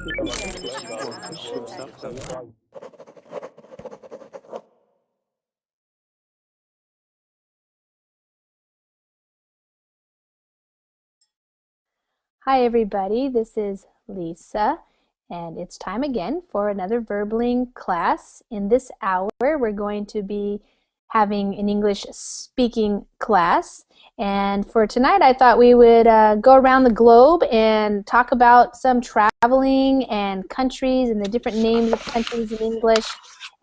Hi everybody, this is Lisa, and it's time again for another Verbling class. In this hour, we're going to be having an English speaking class, and for tonight I thought we would go around the globe and talk about some traveling and countries and the different names of countries in English,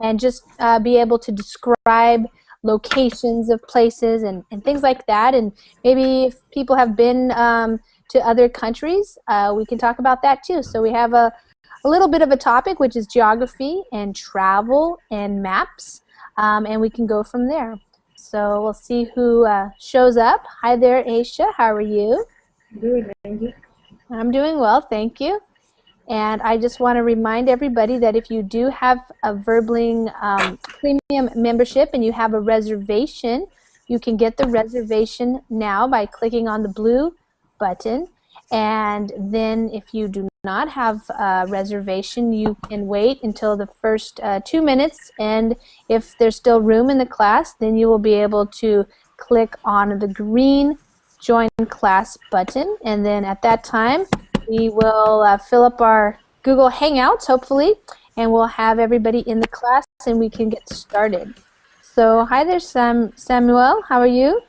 and just be able to describe locations of places and things like that. And maybe if people have been to other countries, we can talk about that too. So we have a little bit of a topic, which is geography and travel and maps, and we can go from there. So we'll see who shows up. Hi there, Aisha. How are you? Good, thank you. I'm doing well, thank you. And I just want to remind everybody that if you do have a Verbling premium membership and you have a reservation, you can get the reservation now by clicking on the blue button. And then if you do not have a reservation, you can wait until the first 2 minutes. And if there's still room in the class, then you will be able to click on the green Join Class button. And then at that time, we will fill up our Google Hangouts, hopefully, and we'll have everybody in the class and we can get started. So, hi there, Samuel. How are you?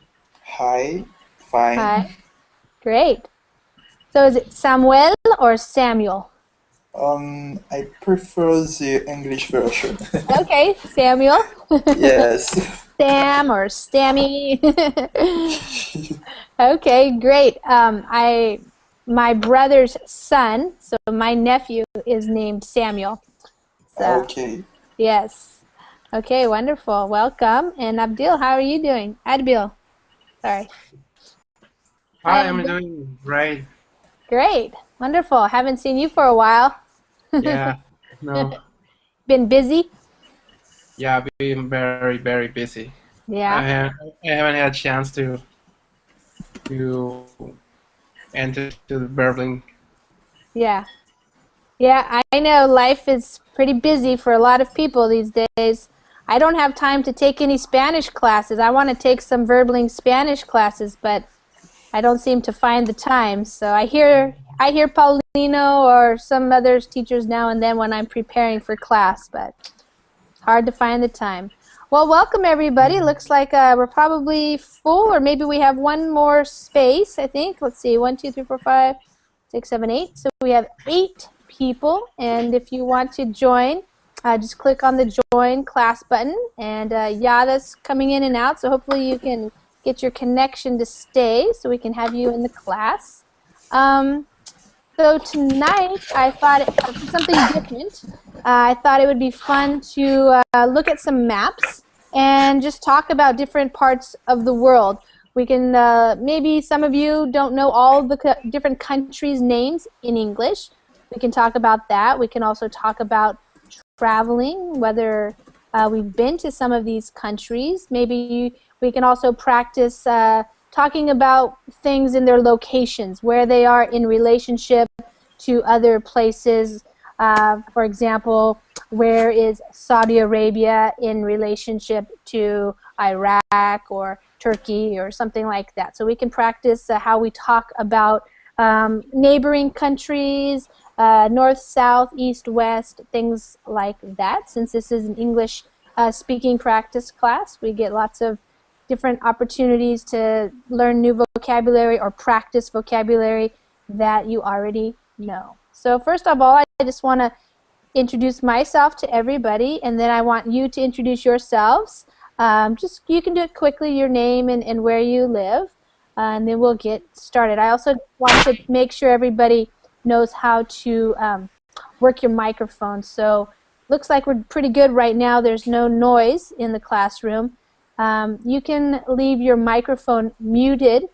Hi, fine. Hi. Great. So, is it Samuel or Samuel? I prefer the English version. Okay, Samuel. Yes. Sam or Stammy. Okay, great. My brother's son, so my nephew, is named Samuel. So, Okay. yes. Okay, wonderful. Welcome. And Abdil, how are you doing? Adbil. Sorry. Hi, I'm doing great. Great. Wonderful. Haven't seen you for a while. Yeah, no, Been busy? yeah, I've been very, very busy. Yeah. I haven't had a chance to enter to the Berlin. Yeah. Yeah, I know life is pretty busy for a lot of people these days. I don't have time to take any Spanish classes. I want to take some Verbling Spanish classes, but I don't seem to find the time. So I hear Paulino or some other teachers now and then when I'm preparing for class, but it's hard to find the time. Well, welcome everybody. Looks like we're probably full, or maybe we have one more space, I think. Let's see, 1, 2, 3, 4, 5, 6, 7, 8. So we have 8 people, and if you want to join, just click on the Join Class button, and Yada's coming in and out, so hopefully you can get your connection to stay so we can have you in the class. So tonight I thought something different. I thought it would be fun to look at some maps and just talk about different parts of the world. We can, maybe some of you don't know all the different countries' names in English. We can talk about that. We can also talk about traveling, whether we've been to some of these countries. Maybe we can also practice talking about things in their locations, where they are in relationship to other places. For example, where is Saudi Arabia in relationship to Iraq or Turkey or something like that. So we can practice how we talk about neighboring countries, north, south, east, west, things like that. Since this is an English speaking practice class, we get lots of different opportunities to learn new vocabulary or practice vocabulary that you already know. So first of all, I just want to introduce myself to everybody, and then I want you to introduce yourselves. Just you can do it quickly, your name and where you live, and then we'll get started. I also want to make sure everybody knows how to work your microphone. So looks like we're pretty good right now. There's no noise in the classroom. You can leave your microphone muted,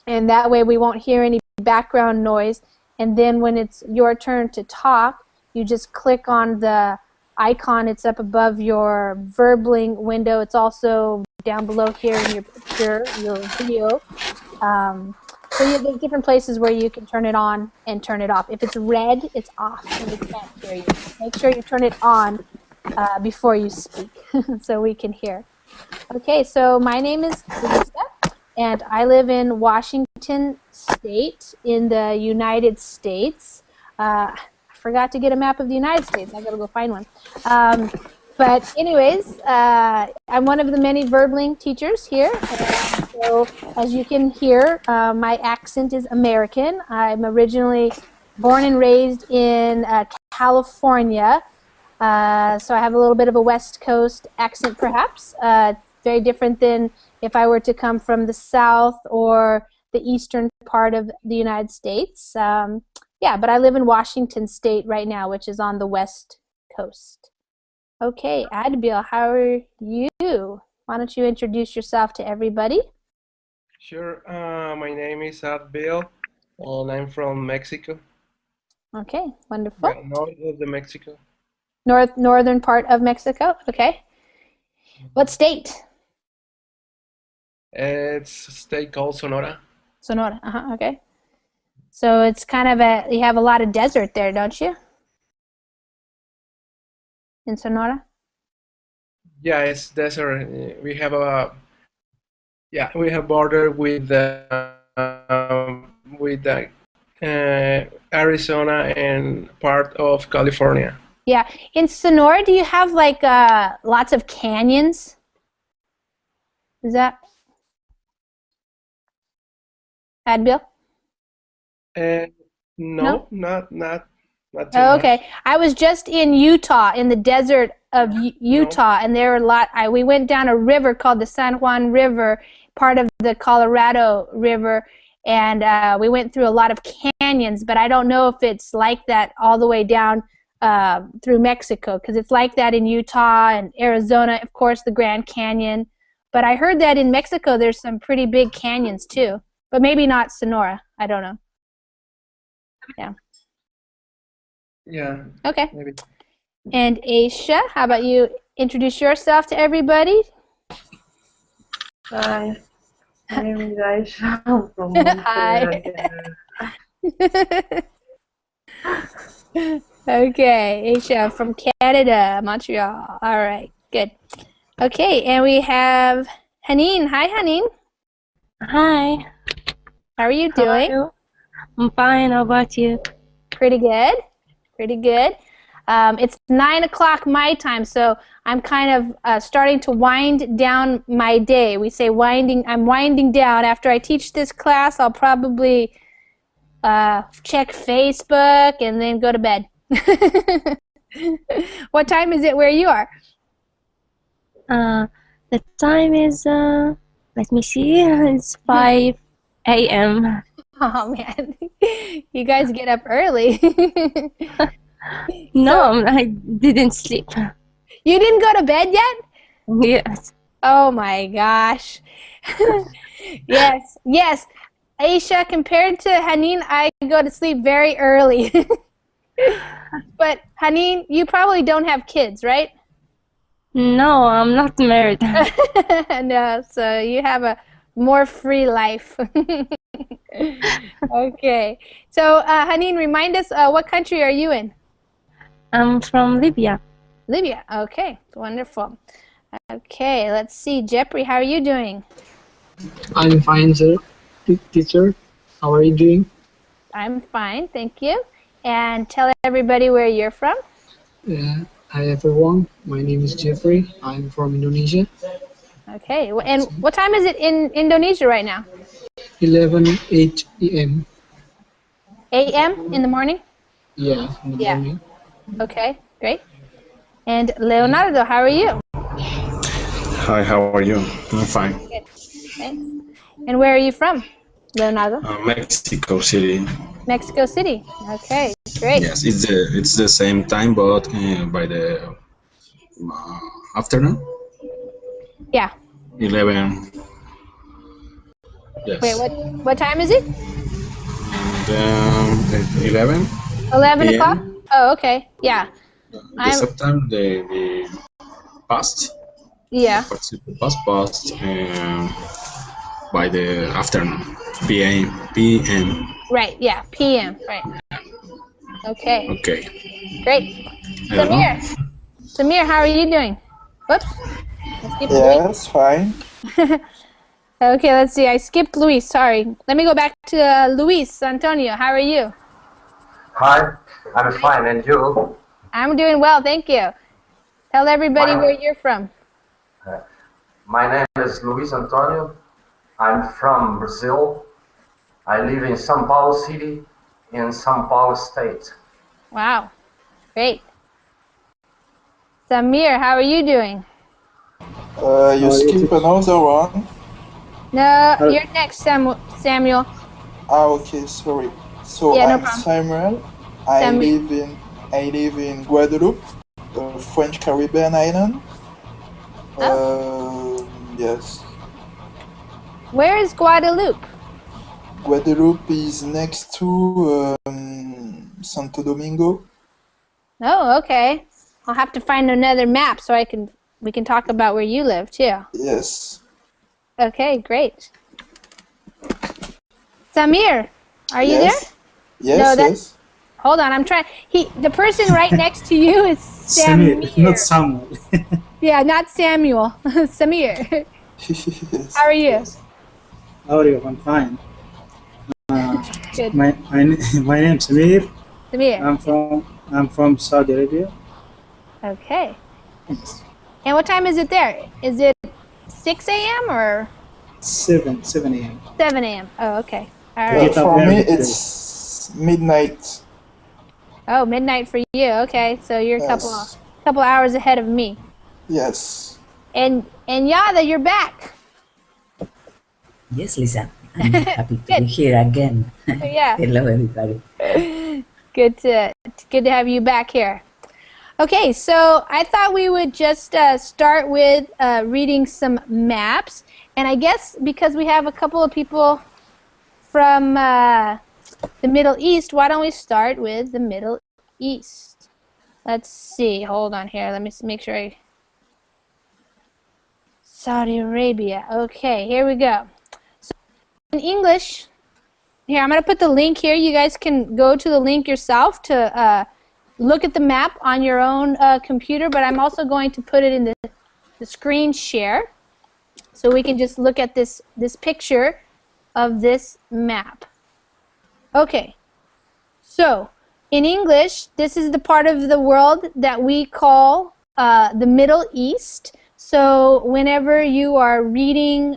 and that way we won't hear any background noise. And then when it's your turn to talk, you just click on the icon. It's up above your Verbling window. It's also down below here in your picture, your video. So there's different places where you can turn it on and turn it off. If it's red, it's off, and we can't hear you. Make sure you turn it on before you speak, so we can hear. Okay, so my name is Lisa, and I live in Washington State in the United States. I forgot to get a map of the United States. I gotta go find one. But anyways, I'm one of the many Verbling teachers here. So as you can hear, my accent is American. I'm originally born and raised in California. So I have a little bit of a West Coast accent, perhaps. Very different than if I were to come from the South or the eastern part of the United States. Yeah, but I live in Washington State right now, which is on the West Coast. Okay, Adbil, how are you? Why don't you introduce yourself to everybody? Sure. My name is Adbil, and I'm from Mexico. Okay, wonderful. Yeah, north of the Mexico. Northern part of Mexico. Okay. What state? It's a state called Sonora. Sonora. Okay. So it's kind of you have a lot of desert there, don't you? In Sonora? Yeah, it's desert. We have border with Arizona and part of California. Yeah. In Sonora, do you have like lots of canyons? Is that Adbil? No, not too Oh, okay. much. I was just in Utah, in the desert of Utah, and there were a lot. We went down a river called the San Juan River, part of the Colorado River, and we went through a lot of canyons, but I don't know if it's like that all the way down through Mexico, because it's like that in Utah and Arizona, of course, the Grand Canyon. But I heard that in Mexico there's some pretty big canyons too, but maybe not Sonora. I don't know. Yeah. Yeah, Okay. maybe. And Aisha, how about you introduce yourself to everybody? Hi, my name is Aisha. I'm from Montreal. Okay, Aisha from Canada, Montreal. All right, good. Okay, and we have Haneen. Hi, Haneen. Hi. How are you How are doing? you? I'm fine. How about you? Pretty good. Pretty good. It's 9 o'clock my time, so I'm kind of starting to wind down my day. We say winding. I'm winding down. After I teach this class, I'll probably check Facebook and then go to bed. What time is it where you are? The time is, let me see, it's 5 a.m. Oh, man. You guys get up early. No, I didn't sleep. You didn't go to bed yet? Yes. Oh, my gosh. Yes, yes. Aisha, compared to Haneen, I go to sleep very early. But Haneen, you probably don't have kids, right? No, I'm not married. No, so you have a more free life. Okay. So, Haneen, remind us, what country are you in? I'm from Libya. Libya. Okay, wonderful. Okay, let's see. Jeffrey, how are you doing? I'm fine, sir. Teacher, how are you doing? I'm fine, thank you. And tell everybody where you're from. Hi, everyone. My name is Jeffrey. I'm from Indonesia. Okay, and what time is it in Indonesia right now? 11:08 a.m. A.M. in the morning? Yeah, in the Yeah. morning. Okay, great. And Leonardo, how are you? Hi, how are you? I'm fine. Good. Thanks. And where are you from, Leonardo? Mexico City. Mexico City. Okay, great. Yes, it's the same time, but by the afternoon. Yeah. 11. Yes. Wait, what time is it? And 11. 11 PM. o'clock? Oh, okay. Yeah. The sometime the past. Yeah. Past, and by the afternoon, PM. Right, yeah, PM, right. Okay, Okay. great. I don't know. Samir, how are you doing? Whoops. I skipped Yes, fine. Luis. Okay, let's see. I skipped Luis. Sorry. Let me go back to Luis Antonio. How are you? Hi, I'm fine, and you? I'm doing well, thank you. Tell everybody Fine. where you're from. My name is Luis Antonio. I'm from Brazil. I live in São Paulo City, in São Paulo State. Wow, great. Samir, how are you doing? You skip another one. No, you're next, Samuel. Ah, okay, sorry. So Yeah, no I'm problem. Samuel. I Samuel. live in Guadeloupe, a French Caribbean island. Yes. Where is Guadeloupe? Guadeloupe is next to Santo Domingo. Oh, okay. I'll have to find another map so we can talk about where you live too. Yes. Okay, great. Samir, are you Yes. there? Yes, No, that's- yes. Hold on, I'm trying. The person right next to you is Samir. not Samuel. Yeah, not Samuel. Samir. Yes. How are you? How are you? I'm fine. Good. My name is Samir. Samir. I'm from Saudi Arabia. Okay. And what time is it there? Is it 6 a.m. or 7 a.m. 7 a.m.? Oh, okay. All Yeah, right. Get up for me, early today. it's midnight. Oh, midnight for you. Okay, so you're a Yes. couple hours ahead of me. Yes. And Yada, you're back. Yes, Lisa. I'm happy to be here again. Yeah. Hello, everybody. Good to have you back here. Okay, so I thought we would just start with reading some maps, and I guess because we have a couple of people from the Middle East, why don't we start with the Middle East? Let's see. Hold on here. Let me make sure I. Saudi Arabia. Okay, here we go. So in English, here I'm going to put the link here. You guys can go to the link yourself to look at the map on your own computer, but I'm also going to put it in the screen share so we can just look at this picture of this map. Okay, so in English, this is the part of the world that we call the Middle East. So whenever you are reading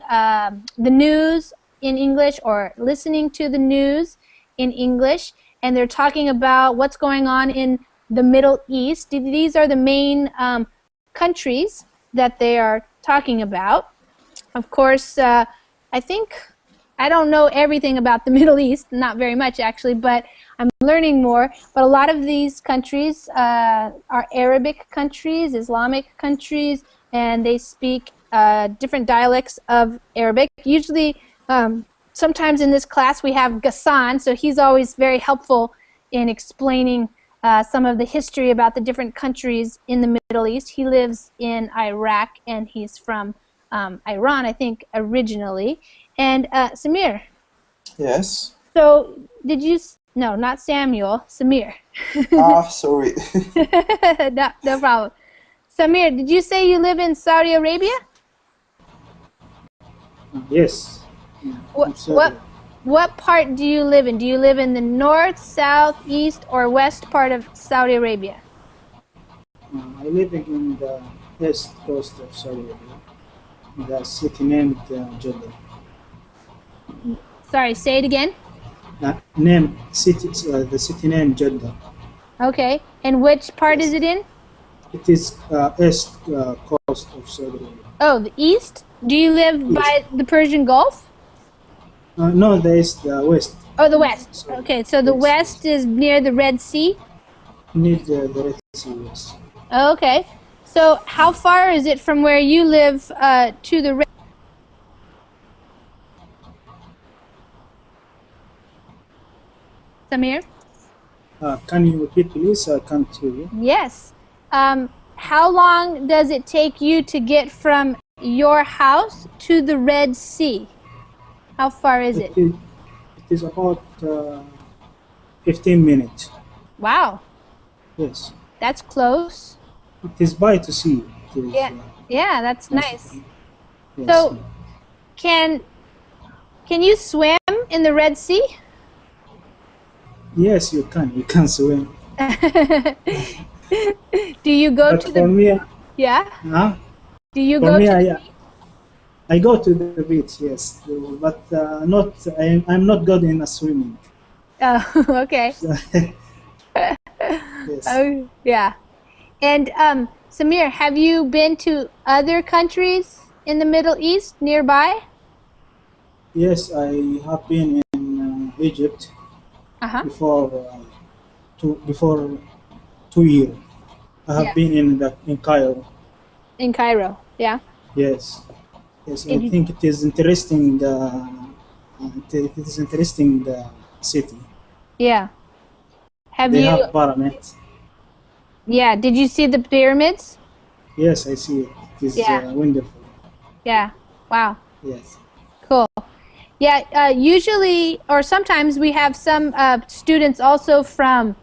the news in English or listening to the news in English, and they're talking about what's going on in the Middle East, these are the main countries that they are talking about. Of course, I don't know everything about the Middle East, not very much actually, but I'm learning more. But a lot of these countries are Arabic countries, Islamic countries, and they speak different dialects of Arabic. Usually, sometimes in this class we have Ghassan, so he's always very helpful in explaining some of the history about the different countries in the Middle East. He lives in Iraq, and he's from Iran, I think, originally. And Samir. Yes. So did you? No, not Samuel. Samir. Sorry. No problem. Samir, did you say you live in Saudi Arabia? Yes. Yeah, What part do you live in? Do you live in the north, south, east, or west part of Saudi Arabia? I live in the east coast of Saudi Arabia, the city named Jeddah. Sorry, say it again. The city named Jeddah. Okay, and which part is it in? It is east coast of Saudi Arabia. Oh, the east? Do you live by the Persian Gulf? No, the east, the west. Oh, the west. Sorry. Okay, so the west is near the Red Sea? Near the Red Sea, yes. Okay. So how far is it from where you live to the Red Samir? Can you repeat, please? I can't hear you. Yes. How long does it take you to get from your house to the Red Sea? How far is it? It is about 15 minutes. Wow, Yes. that's close. It is by to see. It is, Yeah, yeah, that's nice. yes. So, can you swim in the Red Sea? Yes, you can. You can swim. Do you go But to for the me, yeah? huh? Do you For go me, to I go to the beach, yes, but not. I'm not good in swimming. Oh, okay. Yes. Oh, yeah. And Samir, have you been to other countries in the Middle East nearby? Yes, I have been in Egypt Uh-huh. before 2 years. I have Yeah. been in Cairo. In Cairo. Yeah. Yes, yes. I Did you- think it is interesting. It is interesting the city. Yeah. Have They you have pyramids. Yeah, did you see the pyramids? Yes, I see it. It is Yeah. wonderful. Yeah. Wow. Yes. Cool. Yeah, usually or sometimes we have some students also from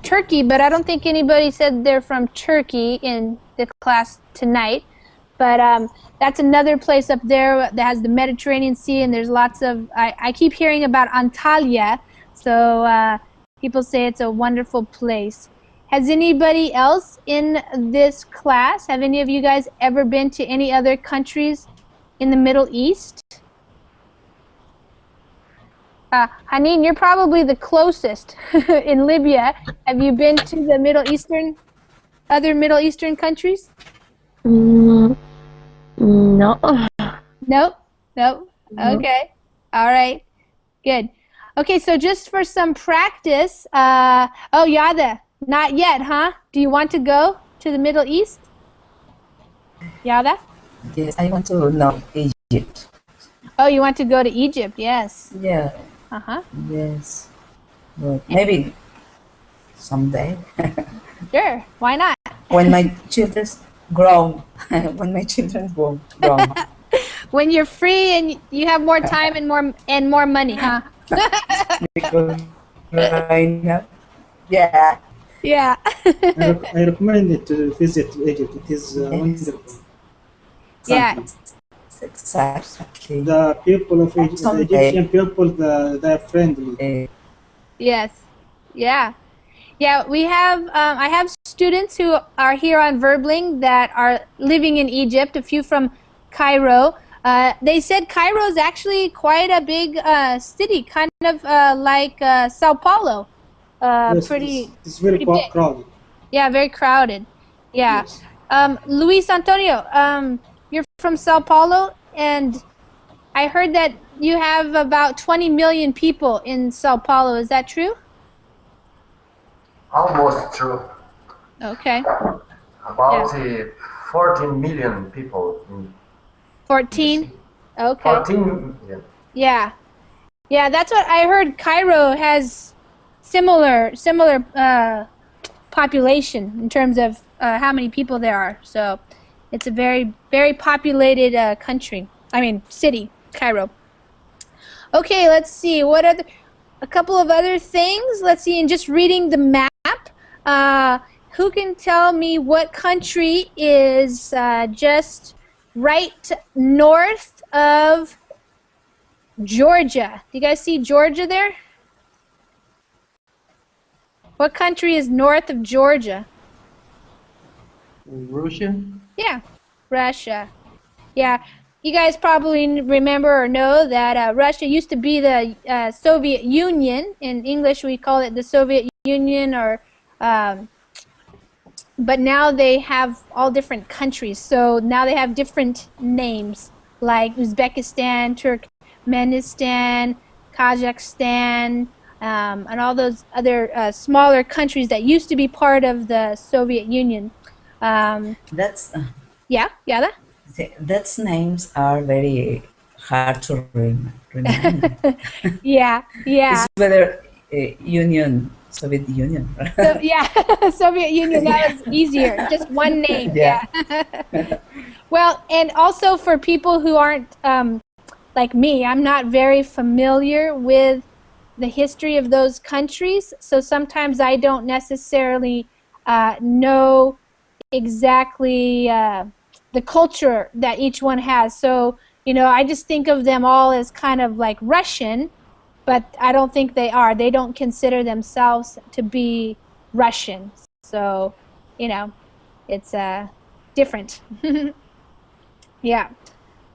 Turkey, but I don't think anybody said they're from Turkey in the class tonight. But that's another place up there that has the Mediterranean Sea, and there's lots of. I keep hearing about Antalya, so people say it's a wonderful place. Has anybody else in this class? Have any of you guys ever been to any other countries in the Middle East? Haneen, you're probably the closest in Libya. Have you been to the other Middle Eastern countries? No. Nope. Okay. All right. Good. Okay, so just for some practice, oh, Yada, not yet, huh? Do you want to go to the Middle East? Yada? Yes, I want to know Egypt. Oh, you want to go to Egypt? Yes. Yeah, Uh-huh. yes. But maybe someday Sure. Why not? when my children's grown, when my children grown. When you're free and you have more time and more money, huh? Because right now, yeah. Yeah. I recommend it to visit Egypt. It is wonderful. Yeah. Exactly. The people of Egypt, the Someday. Egyptian people, they are friendly. Yes. Yeah. Yeah, we have, I have students who are here on Verbling that are living in Egypt, a few from Cairo. They said Cairo is actually quite a big city, kind of like Sao Paulo. Yes, Pretty, it's very pretty big. crowded. Yeah, very crowded. Yeah. Yes. Luis Antonio, you're from Sao Paulo, and I heard that you have about 20 million people in Sao Paulo. Is that true? Almost true. Okay. About 14 million people. 14? Okay. 14 million. Yeah. Yeah, that's what I heard. Cairo has similar population in terms of how many people there are. So it's a very, very populated city, Cairo. Okay, let's see. A couple of other things. Let's see, in just reading the map, who can tell me what country is just right north of Georgia? Do you guys see Georgia there? What country is north of Georgia? Russia? Yeah, Russia. Yeah, you guys probably remember or know that Russia used to be the Soviet Union. In English, we call it the Soviet Union, but now they have all different countries. So now they have different names, like Uzbekistan, Turkmenistan, Kazakhstan, and all those other smaller countries that used to be part of the Soviet Union. That's That's names are very hard to remember. yeah. It's whether Soviet Union. So, yeah, Soviet Union, that was easier. Just one name. Yeah. Well, and also for people who aren't like me, I'm not very familiar with the history of those countries, so sometimes I don't necessarily know exactly the culture that each one has. So, you know, I just think of them all as kind of like Russian, but I don't think they are. They don't consider themselves to be Russian. So, you know, it's different. Yeah.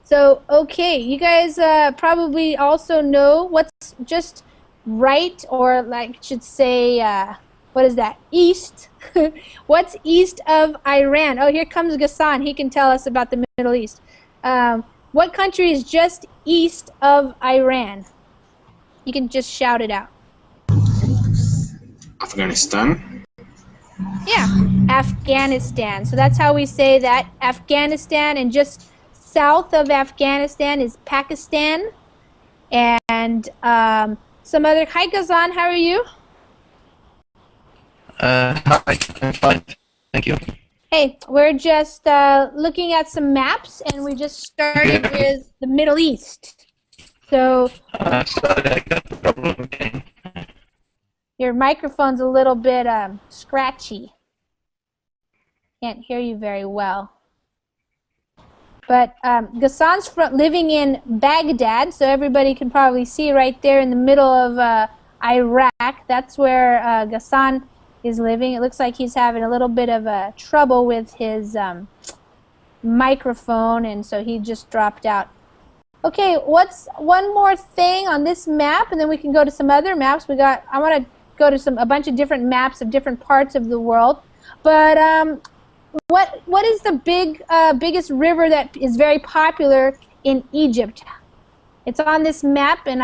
So, okay, you guys probably also know what's just right, or like should say, what is that, east? What's east of Iran? Oh, here comes Ghassan. He can tell us about the Middle East. What country is just east of Iran? You can just shout it out. Afghanistan. Yeah, Afghanistan. So that's how we say that, Afghanistan, and just south of Afghanistan is Pakistan, and some other. Hi, Ghassan, how are you? Hi, I'm fine. Thank you. Hey, we're just looking at some maps, and we just started with the Middle East. So Sorry, I got the problem again. your microphone's a little bit scratchy. Can't hear you very well. But Ghassan's living in Baghdad, so everybody can probably see right there in the middle of Iraq. That's where Ghassan is living. It looks like he's having a little bit of trouble with his microphone, and so he just dropped out. Okay, what's one more thing on this map, and then we can go to some other maps. I want to go to a bunch of different maps of different parts of the world. But what is the biggest river that is very popular in Egypt? It's on this map, and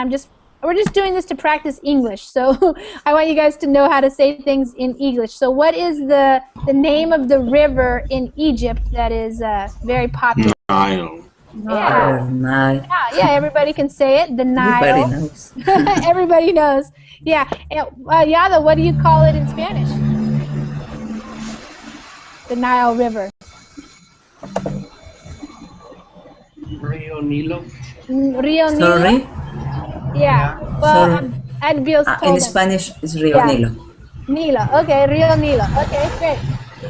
we're just doing this to practice English. So I want you guys to know how to say things in English. So what is the name of the river in Egypt that is very popular? Nile. Yeah. Nile. Yeah, everybody can say it. The Nile. Everybody knows. Everybody knows. Yeah. Yada, what do you call it in Spanish? The Nile River. Rio Nilo. Rio Nilo. Sorry? Yeah. Well, Sorry. Adbil's told In us. Spanish, it's Rio Yeah. Nilo. Nilo. Okay, Rio Nilo. Okay, great.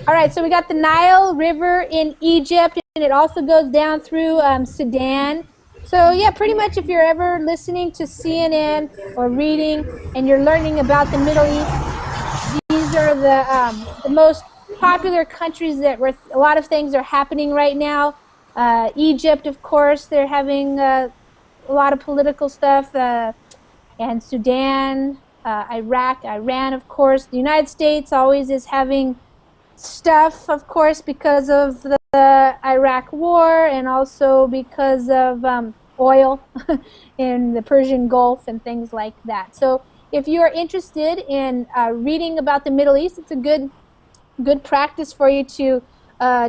All right, so we got the Nile River in Egypt, and it also goes down through Sudan. So yeah, pretty much if you're ever listening to CNN or reading and you're learning about the Middle East, these are the most popular countries where a lot of things are happening right now. Egypt, of course, they're having a lot of political stuff, and Sudan, Iraq, Iran, of course. The United States always is having stuff, of course, because of the Iraq War, and also because of oil in the Persian Gulf and things like that. So if you are interested in reading about the Middle East, it's a good practice for you to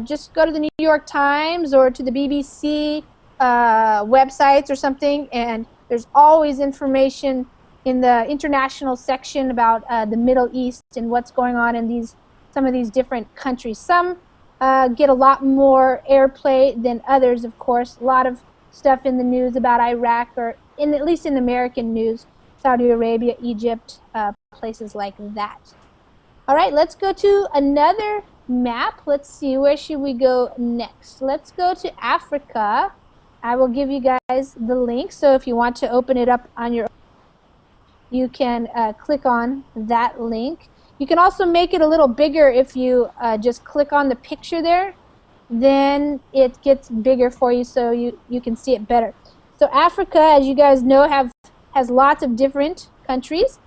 just go to the New York Times or to the BBC websites or something, and there's always information in the international section about the Middle East and what's going on in some of these different countries. Some get a lot more airplay than others, of course. A lot of stuff in the news about Iraq, or at least in American news, Saudi Arabia, Egypt, places like that. All right, let's go to another map. Let's see, where should we go next? Let's go to Africa. I will give you guys the link, so if you want to open it up on your own, you can click on that link. You can also make it a little bigger if you just click on the picture there. Then it gets bigger for you so you can see it better. So Africa, as you guys know, has lots of different countries.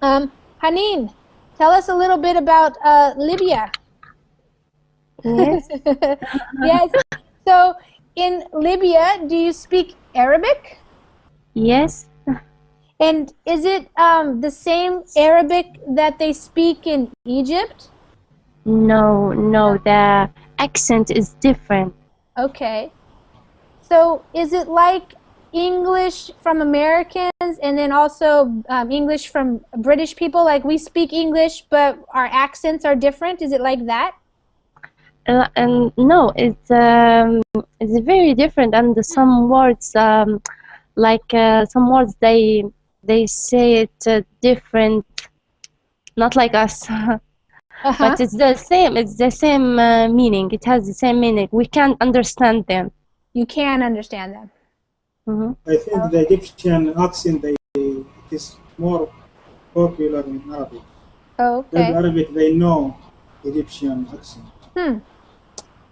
Haneen, tell us a little bit about Libya. Yes. Yes. So in Libya, do you speak Arabic? Yes. And is it the same Arabic that they speak in Egypt? No, the accent is different. Okay. So is it like English from Americans and then also English from British people? Like we speak English, but our accents are different? Is it like that? No, it's very different, and some words like some words they say it different, not like us. Uh-huh. But it's the same. It's the same meaning. It has the same meaning. We can't understand them. You can understand them. Hmm. I think the Egyptian accent it is more popular in Arabic. Oh, In okay. Arabic, they know Egyptian accent.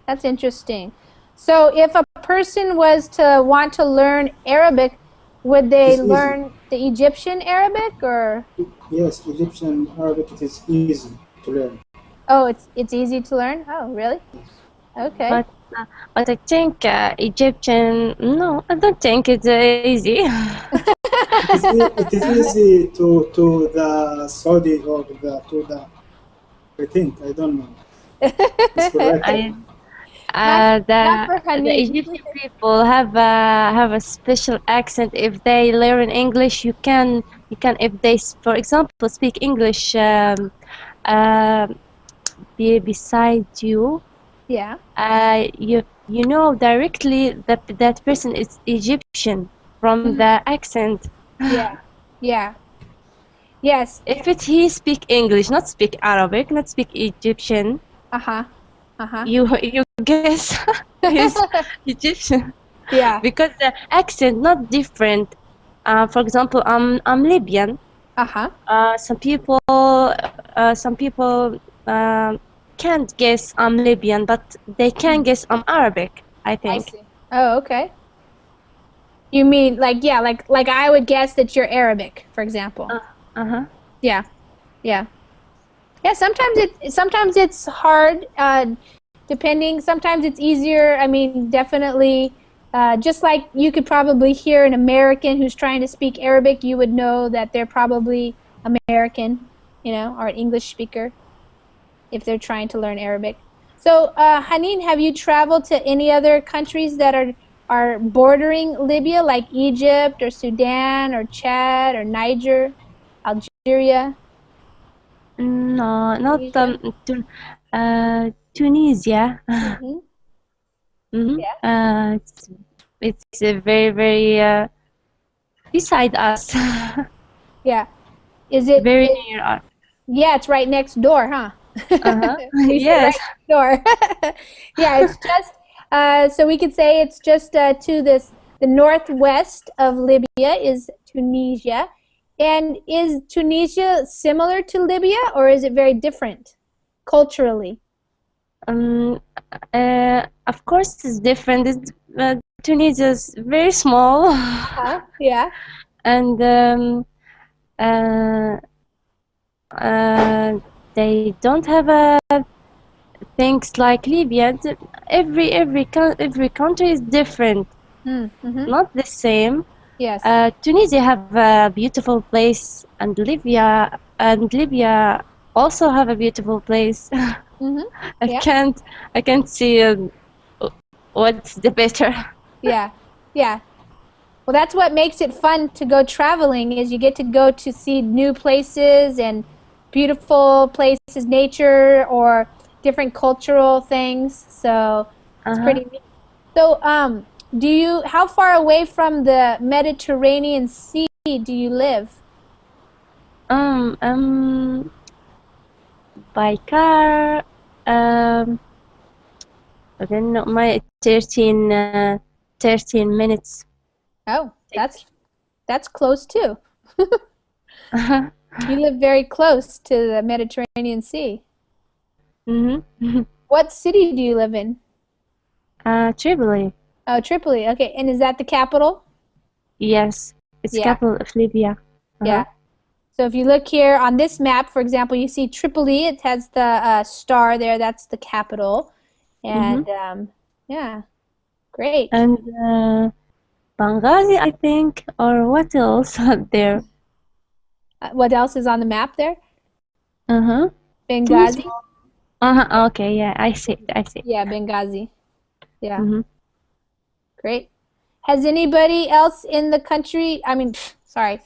That's interesting. So if a person was to want to learn Arabic, would they It's easy. learn the Egyptian Arabic or? Yes, Egyptian Arabic it is easy to learn. Oh, it's easy to learn? Oh, really? Okay. But I think Egyptian. No, I don't think it's easy. It is easy to the Saudi or to the. I think I don't know. It's correct. Not for The Hanif. Egyptian people have a special accent. If they learn English, you can if they for example speak English beside you, Yeah. you know directly that that person is Egyptian from the accent. Yeah. Yeah. Yes. If he speak English, not speak Arabic, not speak Egyptian, Uh-huh. Uh-huh. you guess he's Egyptian. Yeah. Because the accent not different. For example, I'm Libyan. Uh-huh. Some people can't guess I'm Libyan, but they can guess I'm Arabic, I I think. see. Oh, okay. You mean like yeah, like I would guess that you're Arabic, for example. Uh-huh. Yeah. Yeah. Yeah, sometimes it's hard depending. Sometimes it's easier. I mean, definitely just like you could probably hear an American who's trying to speak Arabic, you would know that they're probably American, you know, or an English speaker if they're trying to learn Arabic. So, Haneen, have you traveled to any other countries that are bordering Libya, like Egypt or Sudan or Chad or Niger, Algeria? No, not Tunisia. Mhm. Mhm. It's a very beside us, Yeah. Is it? very near us. Yeah, it's right next door, huh? Uh-huh. We say Yes. right next door. Yeah, it's just so we could say it's just to the northwest of Libya is Tunisia. And is Tunisia similar to Libya, or is it very different culturally? Of course, it's different. Tunisia is very small, Yeah. and they don't have things like Libya. Every country is different, Mm-hmm. not the same. Yes. Tunisia have a beautiful place, and Libya also have a beautiful place. Mm-hmm. I Yeah. can't see what's the better. Yeah. Yeah. Well, that's what makes it fun to go traveling is you get to go to see new places and beautiful places, nature or different cultural things. So it's pretty neat. So, how far away from the Mediterranean Sea do you live? By car, I don't know, my 13 minutes. Oh, that's close too. You live very close to the Mediterranean Sea. Mm-hmm. What city do you live in? Tripoli. Oh, Tripoli. Okay, and is that the capital? Yes, it's Yeah. capital of Libya. Yeah. So if you look here on this map, for example, you see Tripoli. It has the star there. That's the capital. And yeah, great. And Benghazi, I think, or what else out there? What else is on the map there? Uh-huh. Benghazi. Uh-huh. Okay, yeah, I see. Yeah, Benghazi. Yeah. Mm-hmm. Great. Has anybody else in the country, sorry,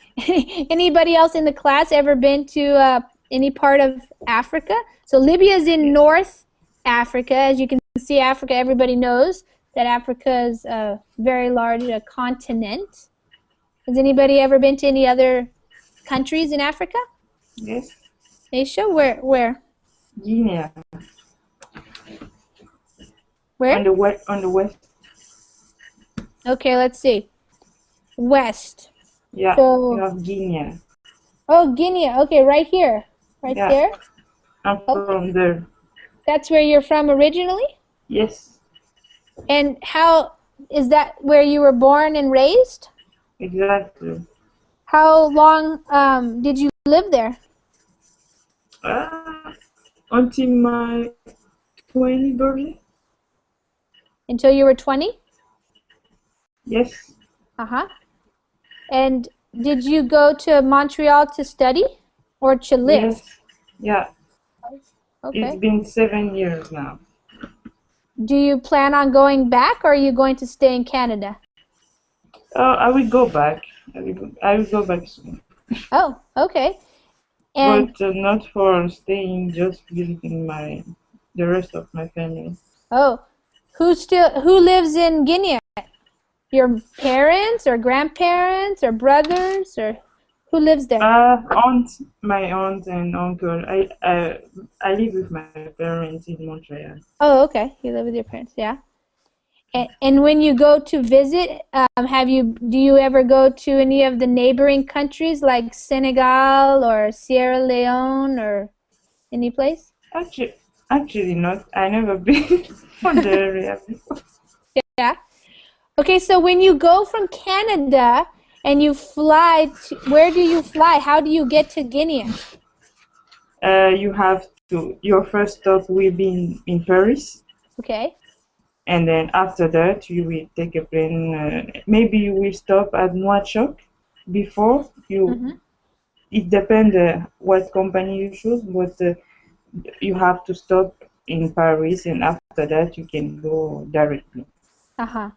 anybody else in the class ever been to any part of Africa? So Libya is in North Africa. As you can see, Africa, everybody knows that Africa is a very large continent. Has anybody ever been to any other countries in Africa? Yes. Aisha, where? Guinea. Where? On the west. On the west. Okay, let's see. West. Yeah. So- You have Guinea. Oh, Guinea. Okay, right here. Right Yeah. there. I'm from there. That's where you're from originally? Yes. And how is that where you were born and raised? Exactly. How long did you live there? Until my 20 birthday. Until you were 20? Yes. Uh-huh. And did you go to Montreal to study or to live? Yes. Yeah. Okay. It's been 7 years now. Do you plan on going back or are you going to stay in Canada? I will go back. I will go back soon. Oh, okay. And But not for staying, just visiting the rest of my family. oh, who lives in Guinea? Your parents or grandparents or brothers or who lives there? My aunt and uncle. I live with my parents in Montreal. Oh, okay. You live with your parents, yeah. And when you go to visit, do you ever go to any of the neighboring countries like Senegal or Sierra Leone or any place? Actually not. I never been on the area before. Yeah. Okay, so when you go from Canada and you fly, where do you fly? How do you get to Guinea? Your first stop will be in Paris. Okay. And then after that, you will take a plane. Maybe you will stop at Nouakchott before you. Mm-hmm. It depends what company you choose, but you have to stop in Paris, and after that, you can go directly. Uh-huh.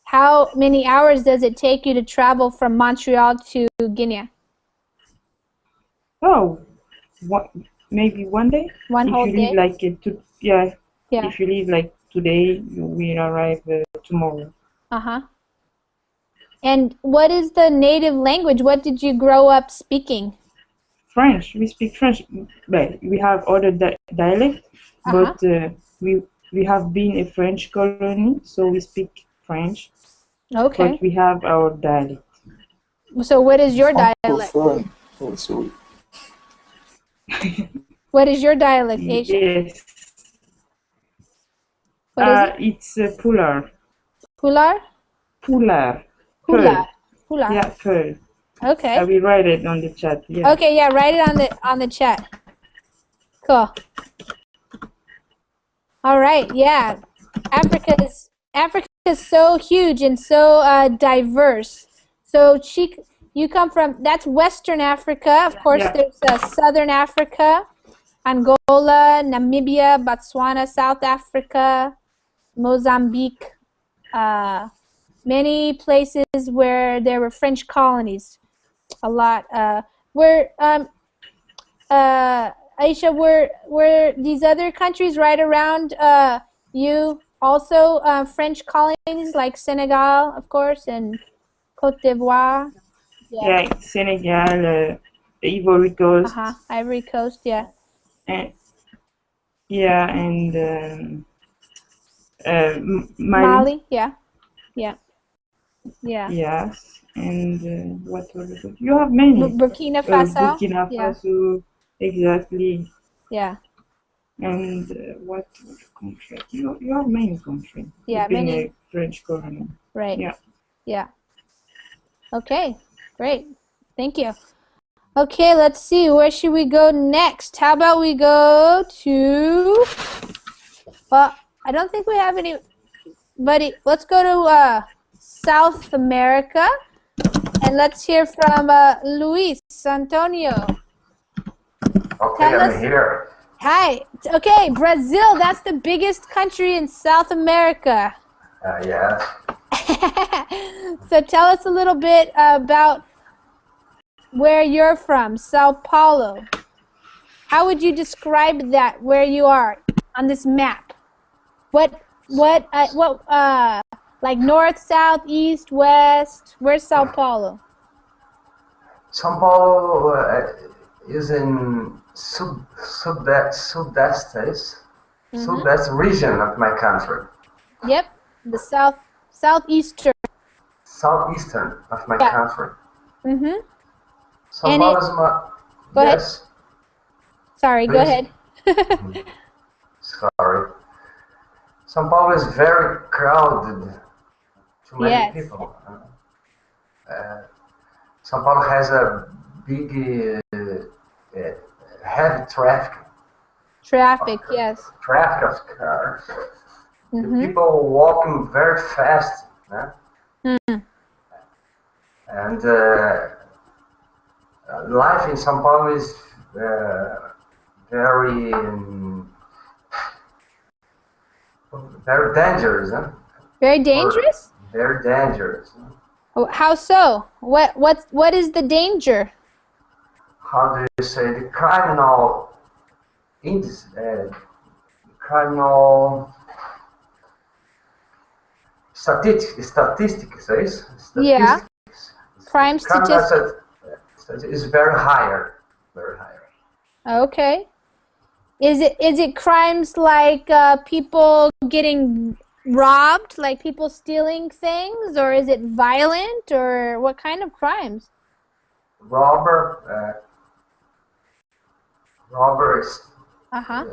How many hours does it take you to travel from Montreal to Guinea? Oh, maybe one day. One whole If you day? leave like Yeah. If you leave like today, you will arrive tomorrow. Uh-huh. And what is the native language? What did you grow up speaking? French. We speak French. Well, we have other dialect, Uh-huh. but we have been a French colony, so we speak French. Okay. But we have our dialect. So what is your dialect? Francophone. Oh, sorry. What is your dialect, Aisha? Yes. What is it? It's Pular. Pular? Pular. Pular. Pular. Yeah, Pearl. Okay. I will write it on the chat. Yeah. Okay, yeah, write it on the chat. Cool. All right, yeah. Africa is so huge and so diverse. So you come from, that's Western Africa. Of course, Yeah. there's Southern Africa, Angola, Namibia, Botswana, South Africa, Mozambique, many places where there were French colonies. A lot. Aisha, were these other countries right around you also French colonies like Senegal, of course, and Côte d'Ivoire? Yeah, Senegal, Ivory Coast. Uh-huh. Ivory Coast, yeah. And Mali. Mali, yeah. Yeah. Yeah. Yes, and what was it? You have many. Burkina Faso. Burkina Yeah. Faso, exactly. Yeah. And what country? You have many countries. Yeah, You've been many. a French colony. Right. Yeah. Yeah. Okay, great. Thank you. Okay, let's see. Where should we go next? How about we go to... Well, I don't think we have any... But let's go to South America. And let's hear from Luis Antonio. Okay, Tell I'm us- here. Hi. Okay, Brazil. That's the biggest country in South America. Yes. So tell us a little bit about where you're from, Sao Paulo. How would you describe that, where you are on this map? What like north, south, east, west? Where's Sao Paulo? São Paulo is in sudest region of my country. Yep, the southeastern. Southeastern of my Yeah. country. Mm-hmm. São And Paulo it- is my... Go ahead. Yes, Sorry, go Please. ahead. sorry. São Paulo is very crowded. Too many Yes. people. São Paulo has a big, heavy traffic Traffic, yes. of cars. The Mm-hmm. people walking very fast. Mm. And life in São Paulo is very, very dangerous. Very dangerous? Very dangerous. Oh, how so? What is the danger? How do you say, the criminal index, criminal statistics Yeah. Crime Crime statistics. is very higher, very higher. Okay. Is it crimes like people getting robbed, like people stealing things, or is it violent, or what kind of crimes? Robber is Uh-huh.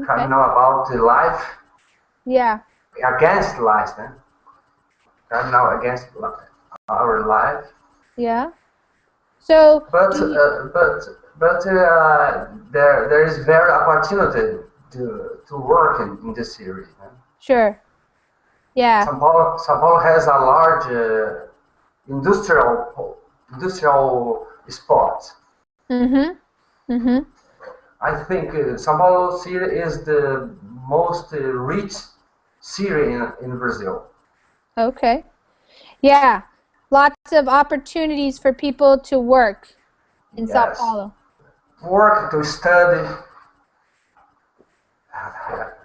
criminal about the life, Yeah. against life, criminal against our life. Yeah. So But there is very opportunity to work in this area. sure. Yeah. São Paulo has a large industrial spot. Mhm. Mhm. I think São Paulo city is the most rich city in Brazil. Okay. Yeah. Lots of opportunities for people to work in Sao Yes. Paulo. Work, to study.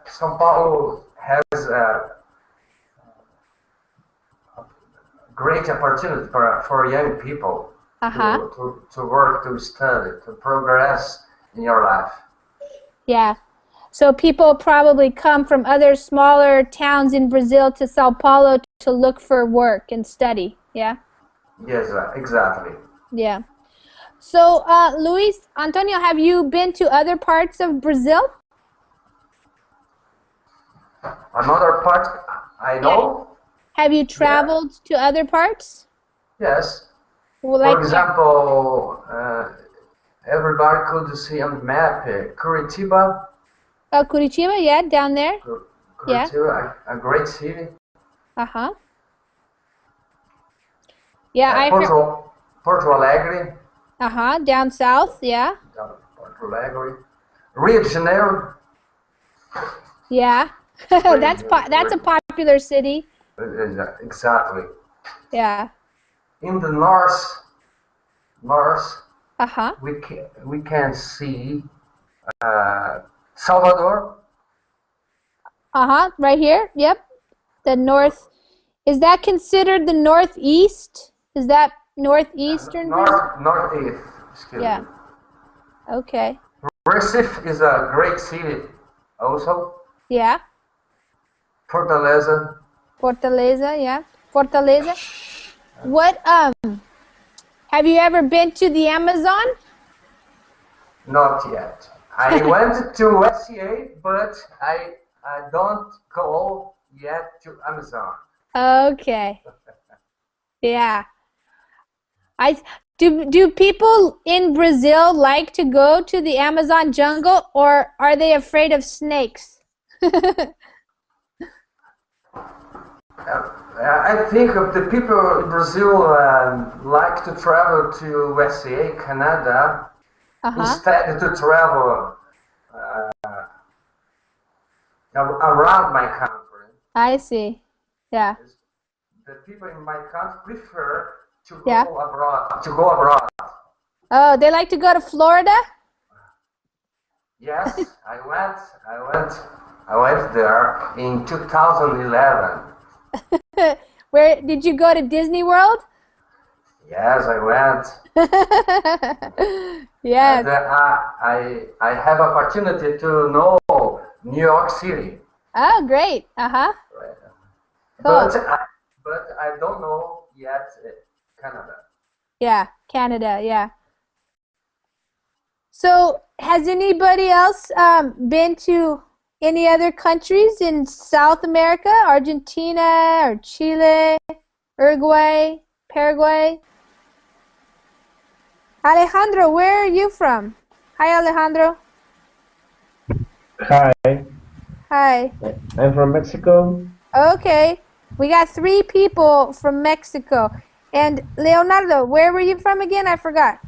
São Paulo has a great opportunity for young people Uh-huh. to work, to study, to progress in your life. Yeah. So people probably come from other smaller towns in Brazil to Sao Paulo to look for work and study. Yeah. Yes, exactly. Yeah. So, Luis Antonio, have you been to other parts of Brazil? Another part I know, Have you traveled to other parts? yes. Well, For like example, everybody could see on the map Curitiba. Curitiba, yeah, down there. Yeah. Curitiba, a great city. Uh-huh. Yeah, I've heard. Porto Alegre. Uh-huh, down south, yeah. Porto Alegre. Rio de Janeiro. Yeah. That's a popular city. Exactly. Yeah. In the north, Uh-huh. we can see Salvador. Uh-huh, right here. Yep. The north. Is that considered the northeast? Is that northeastern Brazil? Northeast. Excuse Yeah. me. Okay. Recife is a great city also. Yeah. Fortaleza. Fortaleza, yeah. Fortaleza. What have you ever been to the Amazon? Not yet. I went to SCA, but I don't go yet to Amazon. Okay. Yeah. Do people in Brazil like to go to the Amazon jungle, or are they afraid of snakes? I think of the people in Brazil like to travel to SCA, Canada, Uh-huh. instead to travel around my country. I see. Yeah. The people in my country prefer to go Yeah. abroad. To go abroad. Oh, they like to go to Florida? Yes, I went there in 2011. Where did you go to Disney World? Yes, I went. Yes. And, I have opportunity to know New York City. Oh, great. Uh-huh. Right. Cool. But I don't know yet Canada. Yeah, Canada, yeah. So, has anybody else been to any other countries in South America? Argentina or Chile, Uruguay, Paraguay? Alejandro, where are you from? Hi, Alejandro. Hi, Hi. I'm from Mexico. Okay. We got 3 people from Mexico. And Leonardo, where were you from again? I forgot.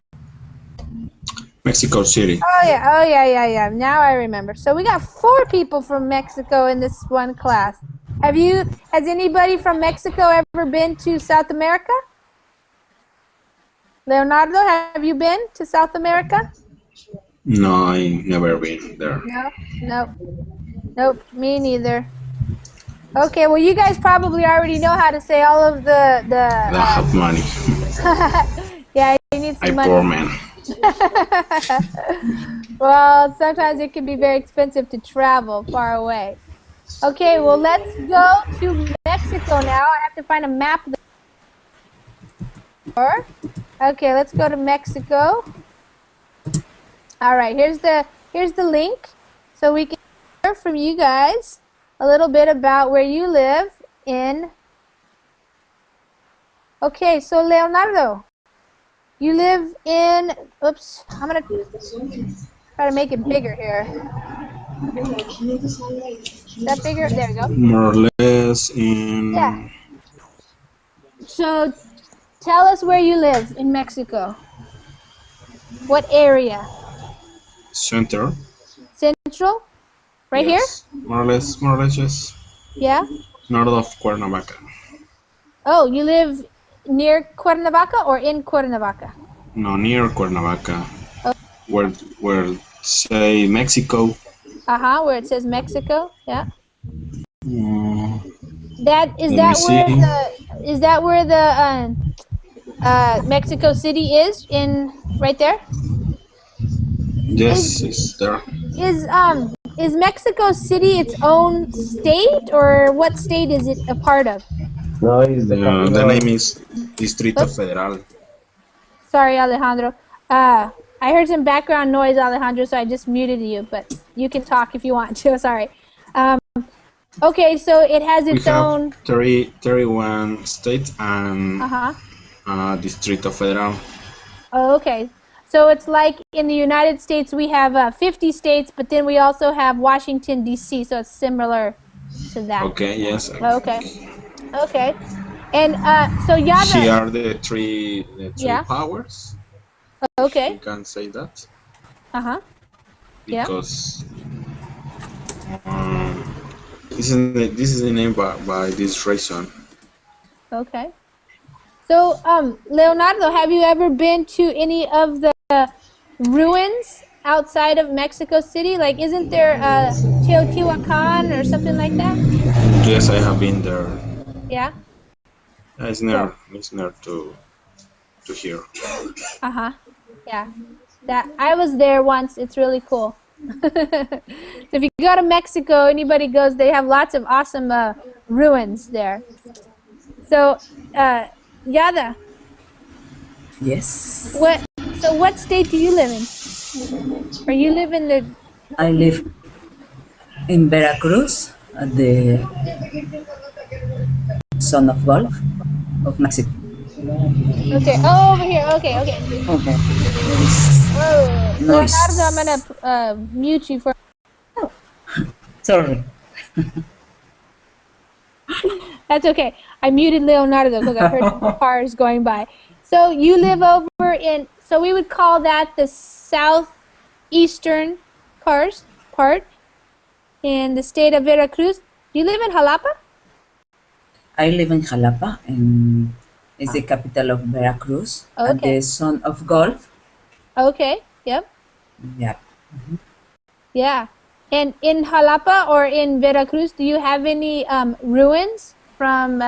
Mexico City. Oh yeah. Now I remember. So we got 4 people from Mexico in this one class. Has anybody from Mexico ever been to South America? Leonardo, have you been to South America? No, I never been there. Nope, me neither. Okay, well you guys probably already know how to say all of the I have money. yeah, you need some money. Poor man. Well, sometimes it can be very expensive to travel far away. Okay, well, let's go to Mexico now. I have to find a map. Okay, let's go to Mexico. All right, here's the link, so we can hear from you guys a little bit about where you live in. Okay, so Leonardo, you live in, oops, I'm going to try to make it bigger here. Is that bigger? There we go. More or less in... Yeah. So tell us where you live in Mexico. What area? Center. Central? Right Yes. More or less, yes. here? Yeah? North of Cuernavaca. Oh, you live near Cuernavaca or in Cuernavaca? No, near Cuernavaca. Oh. Where say Mexico. Uh-huh, where it says Mexico, yeah. Is that where the Mexico City is right there? Yes, it's there. Is Mexico City its own state, or what state is it a part of? No, it's the name is Distrito Federal. Sorry, Alejandro. I heard some background noise, Alejandro, so I just muted you, but you can talk if you want to. Sorry. Okay, so it has its own... 31 states and Distrito Federal. Oh, okay. So it's like in the United States we have 50 states, but then we also have Washington, D.C., so it's similar to that. Okay, yes. Okay. And so Yada... Here are the three powers. Okay. You can say that. Uh-huh. Because this is the name by this reason. Okay. So, Leonardo, have you ever been to any of the ruins outside of Mexico City? Like, isn't there Teotihuacan or something like that? Yes, I have been there. Yeah? It's near to here. Uh-huh. Yeah. I was there once. It's really cool. So if you go to Mexico, anybody goes, they have lots of awesome ruins there. So, Yada. Yes. What state do you live in? Or you live in the... I live in Veracruz, at the Son of Gulf of Mexico. Okay, over here. Okay. Okay. Oh, Leonardo, I'm gonna mute you for... Oh, sorry. That's okay. I muted Leonardo because I heard cars going by. So you live over in, so we would call that the southeastern part in the state of Veracruz. Do you live in Jalapa? I live in Jalapa, and it's the capital of Veracruz, at the Son of Gulf. Okay, yep. Yeah. Yeah. And in Jalapa or in Veracruz, do you have any ruins from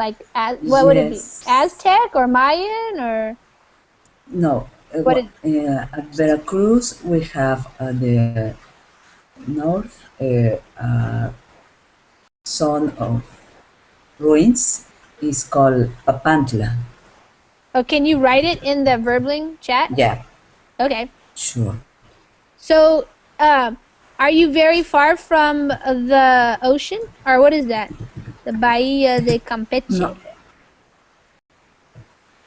Like, what would it be? Yes. Aztec or Mayan or? No. What At Veracruz, we have the north zone of ruins is called Papantla. Oh, can you write it in the Verbling chat? Yeah, Okay. sure. So, are you very far from the ocean, or what is that? The Bahia de Campeche. No.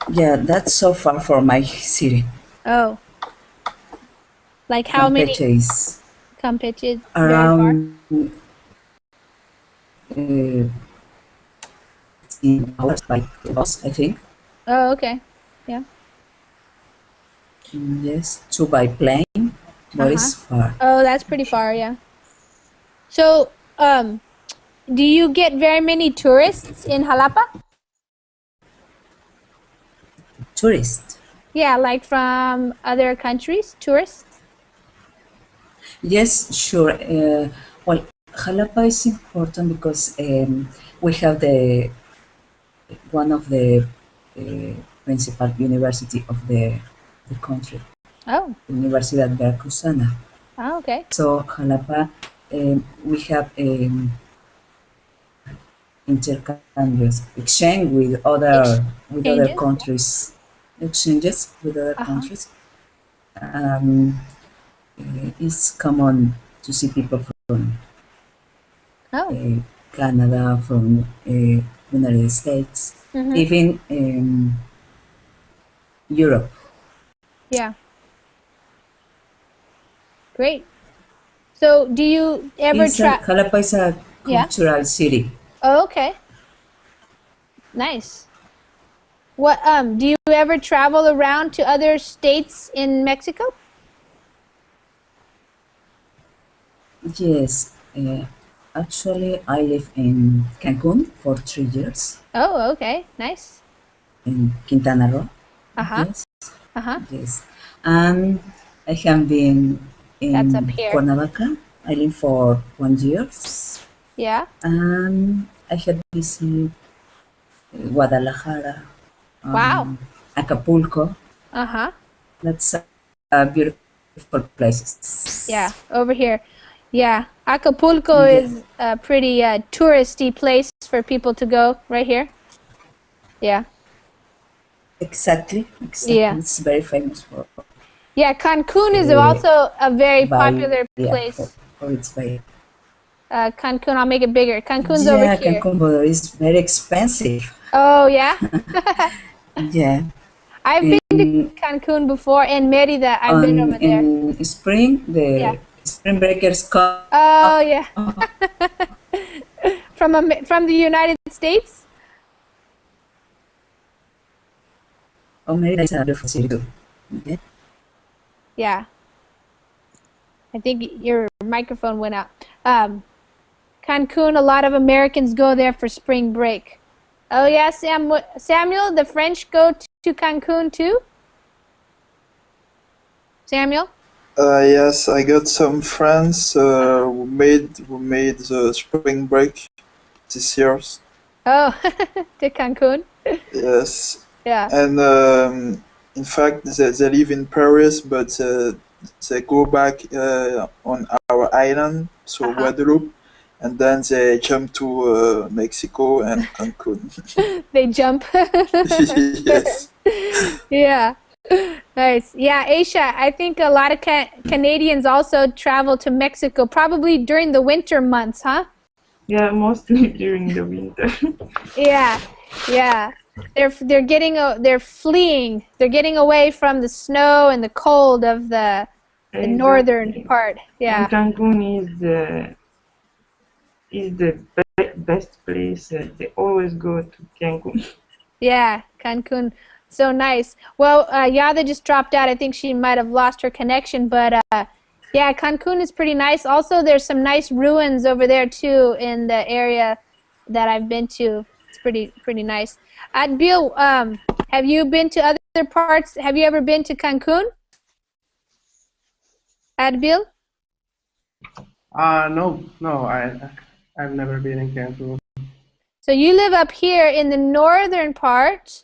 Yeah, that's so far from my city. Oh. Like how Campeche many? is Campeche is around 16 hours by bus, I think. Oh, okay. Yeah. Yes, 2 by plane, but it's far. Oh, that's pretty far, yeah. So, do you get very many tourists in Jalapa? Tourist. Yeah, like from other countries, tourists? Yes, sure. Well, Jalapa is important because we have one of the principal university of the country, Oh. Universidad Veracruzana. Oh, okay. So Jalapa, we have intercambios, exchange with other Exchanges? countries, exchanges with other countries. It's common to see people from Canada, from United States, even Europe. Yeah. Great. So, do you ever Jalapa is a cultural city. Oh, okay. Nice. What do you ever travel around to other states in Mexico? Yes. Actually, I live in Cancun for 3 years. Oh, okay. Nice. In Quintana Roo. Yes. Yes. And I have been in Cuernavaca. I live for 1 year. Yeah. And I have visited Guadalajara. Wow. Acapulco. That's beautiful places. Yeah, over here. Yeah, Acapulco is a pretty touristy place for people to go right here. Yeah. Exactly. Yeah. It's very famous for. Yeah, Cancun is also a very popular Yeah, place. for its very. Cancun, I'll make it bigger. Cancun's over here. Cancun, but it's very expensive. Oh, yeah? Yeah. I've been to Cancun before, and Merida. I've been over there. In spring, the spring breakers come. Oh, yeah. From the United States? Oh, Merida is a beautiful city too. Okay. Yeah. I think your microphone went out. Cancun, a lot of Americans go there for spring break. Oh, yeah, Samuel, the French go to Cancun too? Samuel? Yes, I got some friends who made the spring break this year. Oh, to Cancun? Yes. Yeah. And in fact, they live in Paris, but they go back on our island, so Guadeloupe, and then they jump to Mexico and Cancun. They jump. Yes. Yeah. Nice. Yeah, Aisha, I think a lot of Canadians also travel to Mexico, probably during the winter months, huh? Yeah, mostly during the winter. Yeah. Yeah. They're fleeing. They're getting away from the snow and the cold of the northern part. Yeah. And Cancun is the best place. They always go to Cancun. Yeah, Cancun. So nice. Well, Yada just dropped out. I think she might have lost her connection, but yeah, Cancun is pretty nice. Also, there's some nice ruins over there too in the area that I've been to. It's pretty nice. Adbil, have you been to other parts? Have you ever been to Cancun? Adbil? No, I've never been in Cancun. So you live up here in the northern part.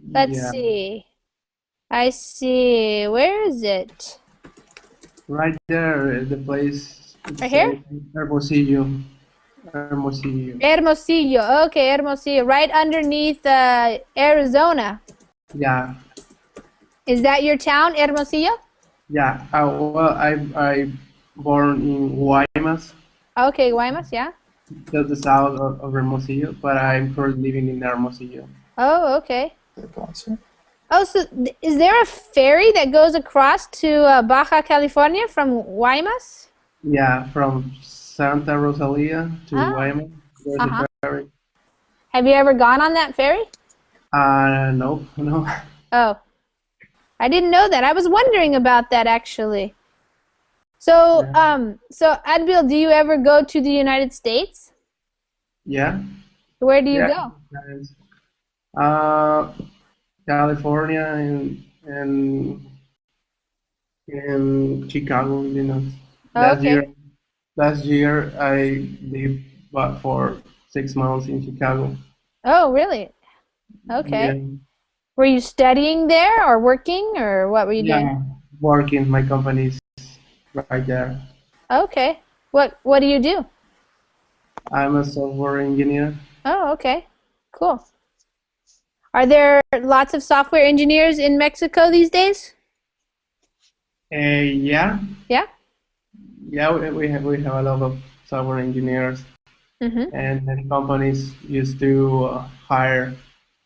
Let's Yeah. see. I see. Where is it? Right there, the place. Right here? Hermosillo. Hermosillo. Hermosillo. Okay, Hermosillo. Right underneath Arizona. Yeah. Is that your town, Hermosillo? Yeah. Well, I born in Guaymas, Okay, Guaymas, yeah. just the south of Hermosillo, but I'm currently living in Hermosillo. Oh, okay. Oh, so is there a ferry that goes across to Baja California from Guaymas? Yeah, from Santa Rosalia to Guaymas, there's Uh-huh. a ferry. Have you ever gone on that ferry? No. Oh, I didn't know that. I was wondering about that actually. So, so Adbil, do you ever go to the United States? Yeah. Where do you go? California and in Chicago, Illinois. Okay. Last year I lived for 6 months in Chicago. Oh, really? Okay. Yeah. Were you studying there or working or what were you doing? Working. My company is right there. Okay. What do you do? I'm a software engineer. Oh, okay. Cool. Are there lots of software engineers in Mexico these days? Yeah. Yeah? Yeah, we have a lot of software engineers, and many companies used to hire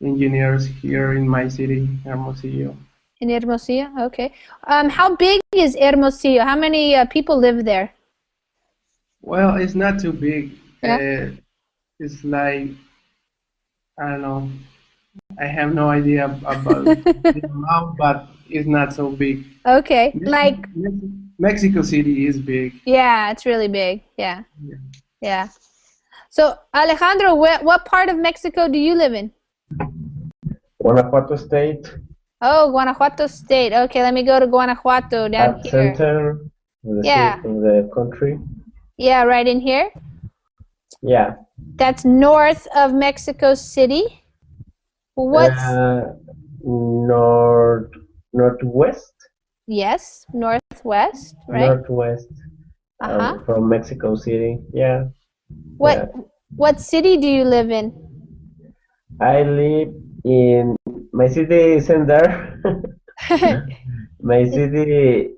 engineers here in my city, Hermosillo. In Hermosillo? Okay. How big is Hermosillo? How many people live there? Well, it's not too big. Yeah. It's like, I don't know. I have no idea about the amount, but it's not so big. Okay. Like Mexico City is big. Yeah, it's really big. Yeah. Yeah. So, Alejandro, what part of Mexico do you live in? Guanajuato State. Oh, Guanajuato State. Okay, let me go to Guanajuato down At here. center of the country. Yeah, right in here. Yeah. That's north of Mexico City. What's northwest? Yes, northwest, right? Northwest. From Mexico City. Yeah. What city do you live in? I live in my city isn't there. My city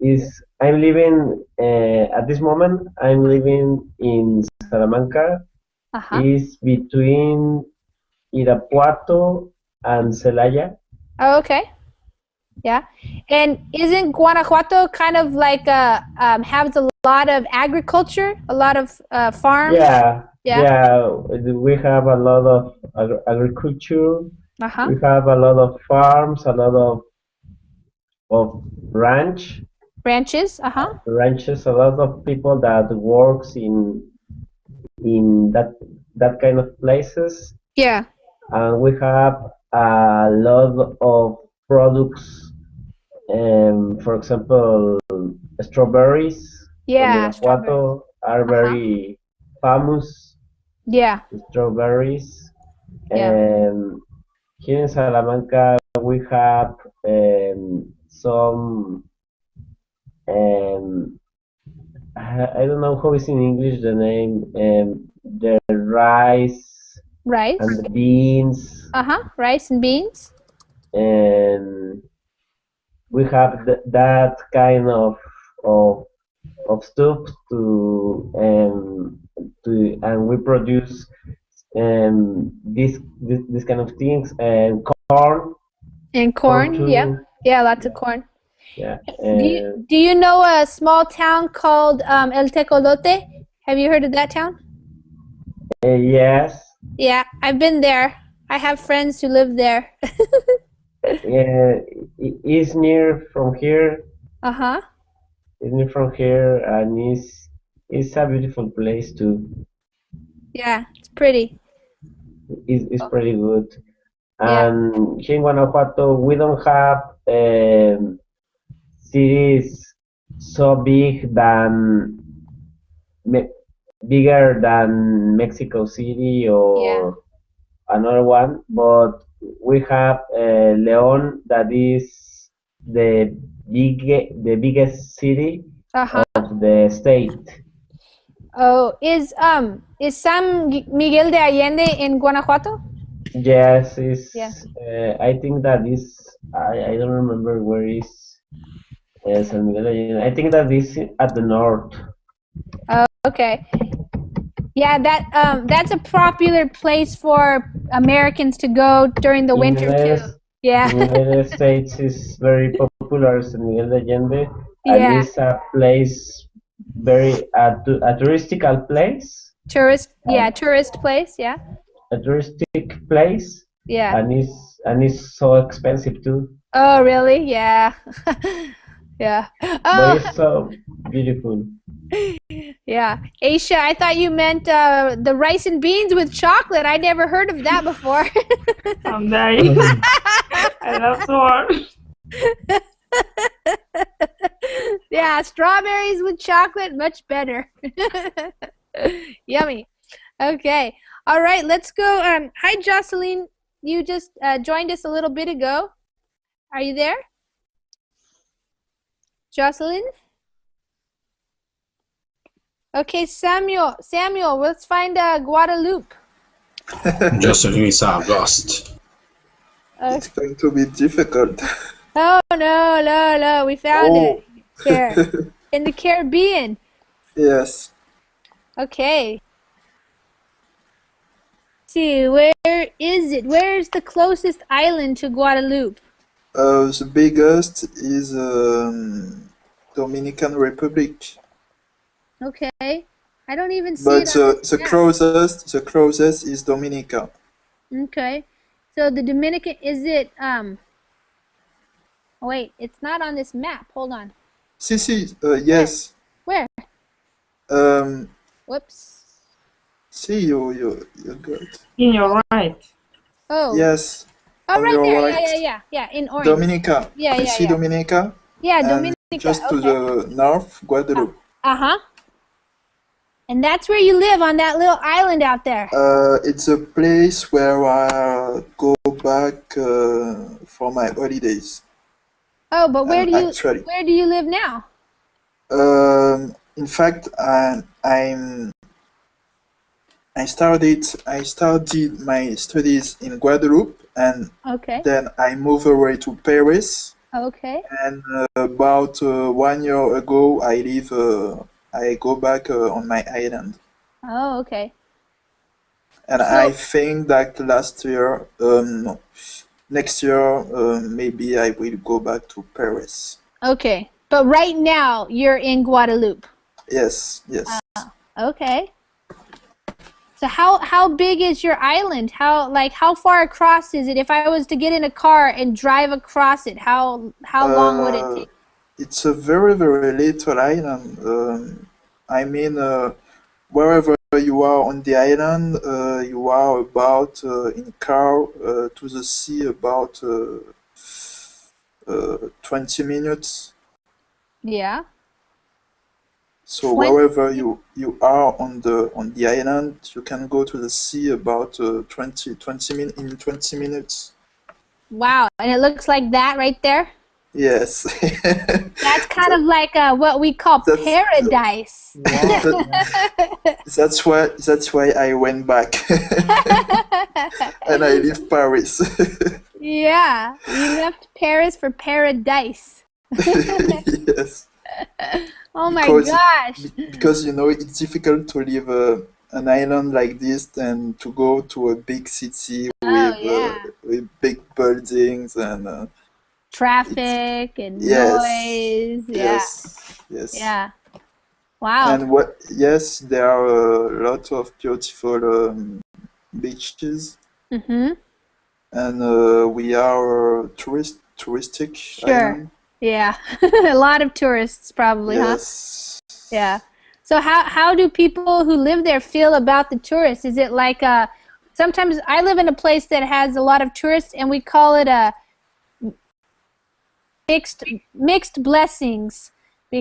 is I'm living at this moment. I'm living in Salamanca. Is between Irapuato and Celaya. Oh, okay. Yeah, and isn't Guanajuato kind of like has a lot of agriculture, a lot of farms? Yeah. We have a lot of agriculture. Uh-huh. We have a lot of farms, a lot of ranches. Ranches, Ranches, a lot of people that works in that kind of places. Yeah. And we have a lot of products. For example, strawberries. Yeah, from Guanajuato are very famous. Yeah. Strawberries. Yeah. Here in Salamanca, we have some. I don't know how is in English the name. The rice. Rice. And the beans. Rice and beans. And we have that kind of stuff and we produce this kind of things and corn. And corn, yeah, lots of corn. Yeah. Do you know a small town called El Tecolote? Have you heard of that town? Yes. Yeah, I've been there. I have friends who live there. Yeah, it's near from here. It's near from here, and it's a beautiful place too. Yeah, it's pretty. It's pretty good. And here in Guanajuato, we don't have cities so big than bigger than Mexico City or another one, but we have León that is the biggest city of the state. Oh, is San Miguel de Allende in Guanajuato? Yes, it's. I think that is. I don't remember where is San Miguel de Allende. I think that is at the north. Oh, okay. Yeah, that's a popular place for Americans to go during the winter too. Yeah. In the United States is very popular, San Miguel de Allende, and it's a place a touristical place. Tourist place, yeah. A touristic place. Yeah. And it's so expensive too. Oh, really? Yeah. Yeah. But Oh. it's so beautiful. Yeah. Aisha, I thought you meant the rice and beans with chocolate. I never heard of that before. I'm dying. I love so Yeah, strawberries with chocolate, much better. Yummy. Okay. All right, let's go. Hi, Jocelyn. You just joined us a little bit ago. Are you there? Jocelyn? Okay, Samuel, let's find Guadalupe. Jocelyn is a ghost. It's going to be difficult. Oh, no, we found it. Here, in the Caribbean. Yes. Okay. Let's see, where is it? Where is the closest island to Guadalupe? The biggest is Dominican Republic. Okay. I don't even see But it on this the map. closest is Dominica. Okay. So the Dominican, is it, oh, wait, it's not on this map. Hold on. Yes. Where? Whoops. See, you got. In your right. Oh. Yes. Oh, on right your there. right. Yeah, in orange. Dominica. Yeah. You see Dominica? Yeah, And Dominica. just to okay. the north, Guadeloupe. Uh-huh. And that's where you live, on that little island out there. It's a place where I go back for my holidays. Oh, but where do you live now? In fact, I started my studies in Guadeloupe, and then I moved away to Paris. Okay. And about 1 year ago, I go back on my island. Oh, okay. And I think that next year, maybe I will go back to Paris. Okay. But right now, you're in Guadeloupe. Yes. Okay. So how big is your island? How far across is it? If I was to get in a car and drive across it, how long would it take? It's a very, very little island. I mean, wherever you are on the island, you are about in car to the sea about 20 minutes. Yeah. So wherever you are on the island, you can go to the sea about 20 minutes. Wow, and it looks like that right there? Yes. That's kind of like what we call paradise. That's why I went back. And I leave Paris. Yeah, you left Paris for paradise. Yes. Oh my gosh. Because it's difficult to leave an island like this and to go to a big city with big buildings and traffic and noise. Yes. Yeah. Wow. And there are a lot of beautiful beaches. Mm-hmm. And we are touristic island. Yeah. A lot of tourists probably, yes. Huh? Yeah. So how do people who live there feel about the tourists? Is it like sometimes I live in a place that has a lot of tourists and we call it a mixed blessings,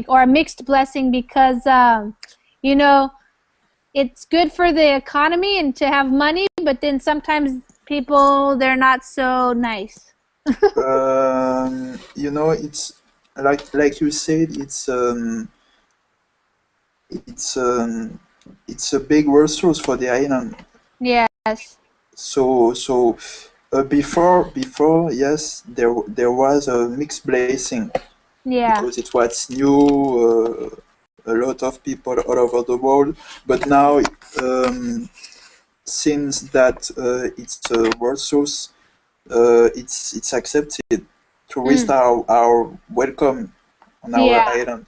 or a mixed blessing because it's good for the economy and to have money, but then sometimes people, they're not so nice. You know, it's like you said, it's a big resource for the island. Yes. So before yes, there was a mixed blessing. Yeah. Because it was new, a lot of people all over the world. But now, since that it's a resource, it's accepted. Tourists are welcome on our island.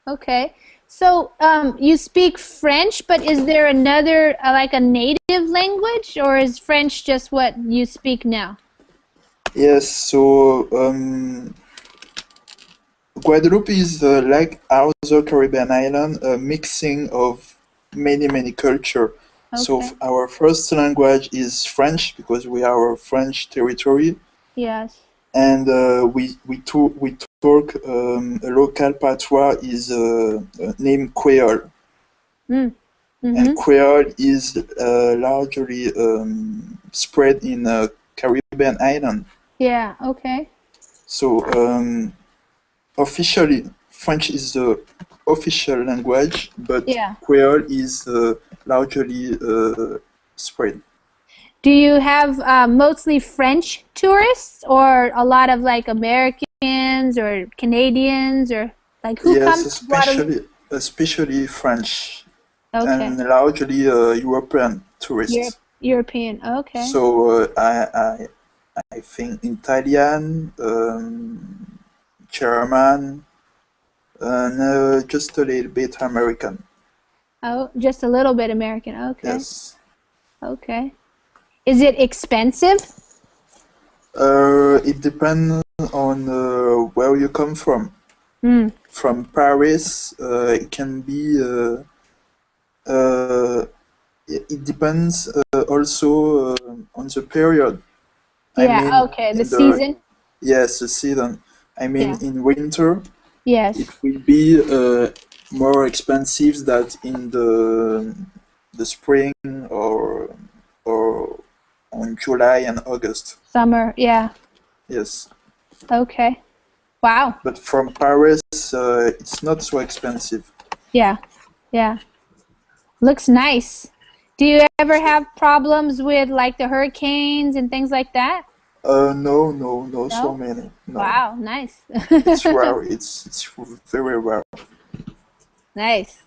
Okay. So you speak French, but is there another, like a native language, or is French just what you speak now? Yes, so Guadeloupe is like other Caribbean island, a mixing of many culture. Okay. So our first language is French because we are a French territory. Yes. And we talk a local patois is named Creole. And Creole is largely spread in Caribbean island. Yeah. Okay. So officially French is the official language, but Creole is largely spread. Do you have mostly French tourists, or a lot of like Americans or Canadians, or like who comes to Guadeloupe? Especially French, and largely European tourists. European, okay. So I think Italian, German, and just a little bit American. Oh, just a little bit American, okay. Yes. Okay. Is it expensive? It depends on where you come from. From Paris, it can be. It depends also on the period. Okay, the season. Yes, the season. I mean, in winter. Yes. It will be more expensive than in the spring or on July and August. Summer, yeah. Yes. Okay. Wow. But from Paris, it's not so expensive. Yeah. Yeah. Looks nice. Do you ever have problems with like the hurricanes and things like that? No, so many. No. Wow, nice. It's rare. It's very rare. Nice.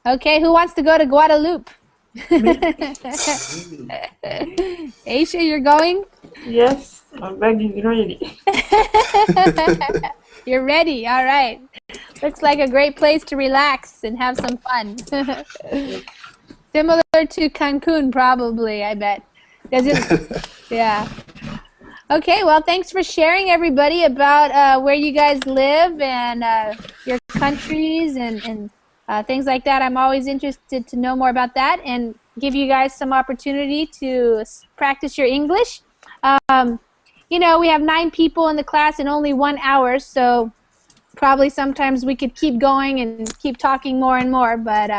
Okay, who wants to go to Guadeloupe? Aisha, you're going? Yes, my bag is ready. You're ready, all right. Looks like a great place to relax and have some fun. Similar to Cancun, probably, I bet. Does it? Yeah. Okay, well, thanks for sharing, everybody, about where you guys live and your countries and things like that. I'm always interested to know more about that and give you guys some opportunity to practice your English. You know, we have 9 people in the class in only 1 hour, so probably sometimes we could keep going and keep talking more and more, but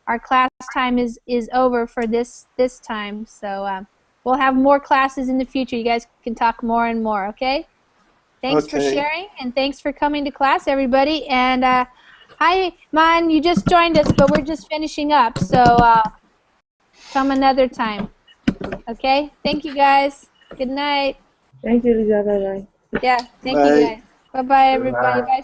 our class time is over for this time, so we'll have more classes in the future. You guys can talk more and more, okay? Thanks for sharing, and thanks for coming to class, everybody. And hi, Man, you just joined us, but we're just finishing up, so come another time, okay? Thank you, guys. Good night. Thank you, Lisa. Bye-bye. Yeah, thank you, guys. Bye-bye, everybody. Bye.